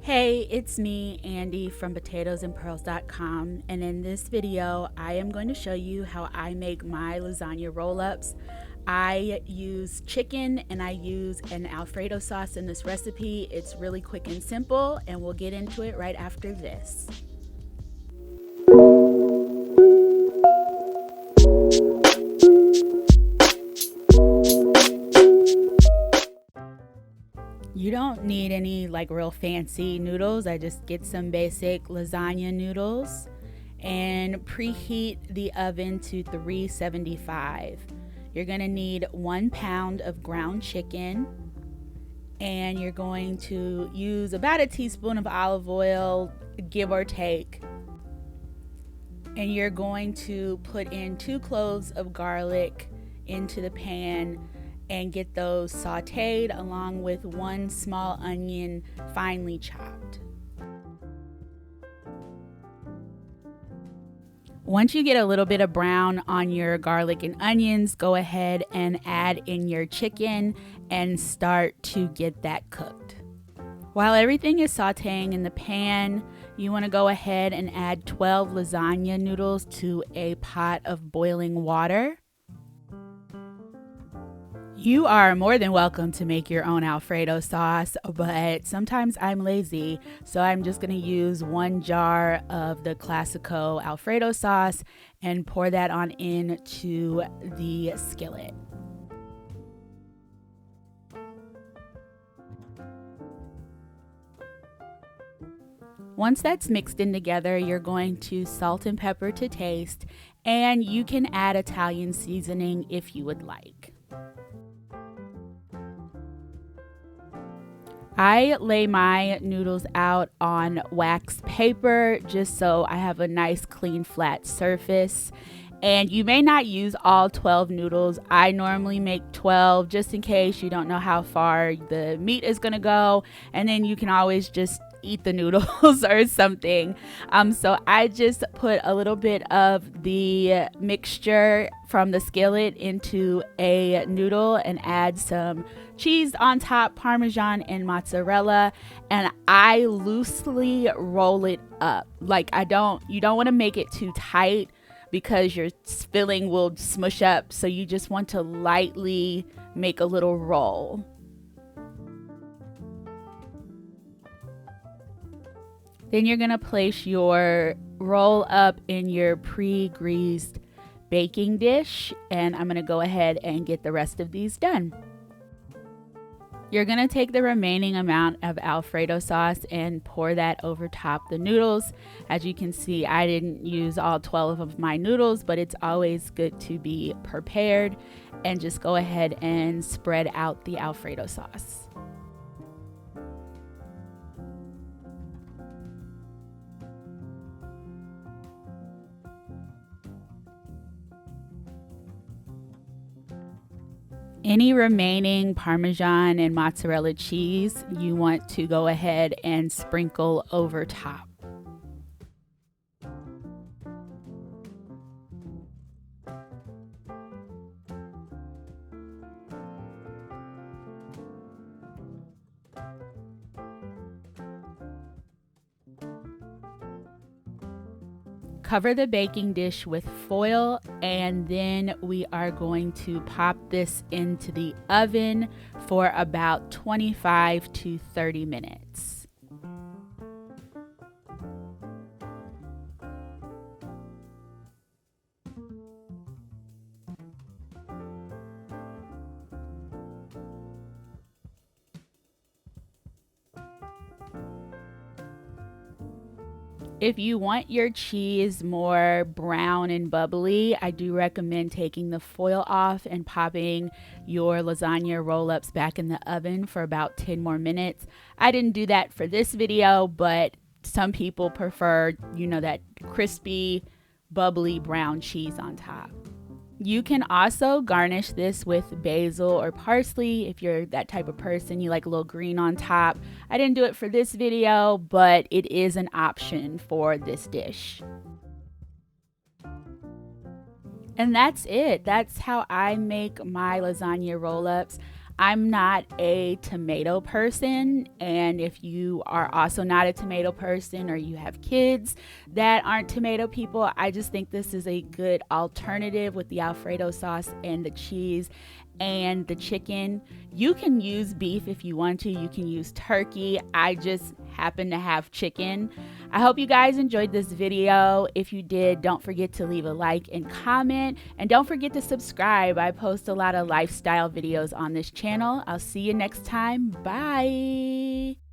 Hey, it's me, Andy from potatoesandpearls.com, and in this video, I am going to show you how I make my lasagna roll-ups. I use chicken and I use an Alfredo sauce in this recipe. It's really quick and simple, and we'll get into it right after this. You don't need any real fancy noodles. I just get some basic lasagna noodles and preheat the oven to 375. You're gonna need 1 pound of ground chicken, and you're going to use about a teaspoon of olive oil, give or take. And you're going to put in 2 cloves of garlic into the pan and get those sauteed along with 1 small onion finely chopped. Once you get a little bit of brown on your garlic and onions, go ahead and add in your chicken and start to get that cooked. While everything is sauteing in the pan, you want to go ahead and add 12 lasagna noodles to a pot of boiling water. You are more than welcome to make your own Alfredo sauce, but sometimes I'm lazy, so I'm just going to use 1 jar of the Classico Alfredo sauce and pour that on into the skillet. Once that's mixed in together, you're going to salt and pepper to taste, and you can add Italian seasoning if you would like. I lay my noodles out on wax paper just so I have a nice clean flat surface. And you may not use all 12 noodles. I normally make 12 just in case you don't know how far the meat is gonna go, and then you can always just eat the noodles or something. So I just put a little bit of the mixture from the skillet into a noodle and add some cheese on top, Parmesan and mozzarella, and I loosely roll it up. You don't want to make it too tight because your filling will smush up, so you just want to lightly make a little roll. Then you're gonna place your roll up in your pre-greased baking dish, and I'm gonna go ahead and get the rest of these done. You're gonna take the remaining amount of Alfredo sauce and pour that over top the noodles. As you can see, I didn't use all 12 of my noodles, but it's always good to be prepared, and just go ahead and spread out the Alfredo sauce. Any remaining Parmesan and mozzarella cheese you want to go ahead and sprinkle over top. Cover the baking dish with foil, and then we are going to pop this into the oven for about 25 to 30 minutes. If you want your cheese more brown and bubbly, I do recommend taking the foil off and popping your lasagna roll-ups back in the oven for about 10 more minutes. I didn't do that for this video, but some people prefer, that crispy, bubbly brown cheese on top. You can also garnish this with basil or parsley if you're that type of person. You like a little green on top. I didn't do it for this video, but it is an option for this dish. And that's it. That's how I make my lasagna roll-ups. I'm not a tomato person, and if you are also not a tomato person or you have kids that aren't tomato people, I just think this is a good alternative with the Alfredo sauce and the cheese and the chicken. You can use beef if you want to, you can use turkey. I just happen to have chicken. I hope you guys enjoyed this video. If you did, don't forget to leave a like and comment, and don't forget to subscribe. I post a lot of lifestyle videos on this channel. I'll see you next time. Bye.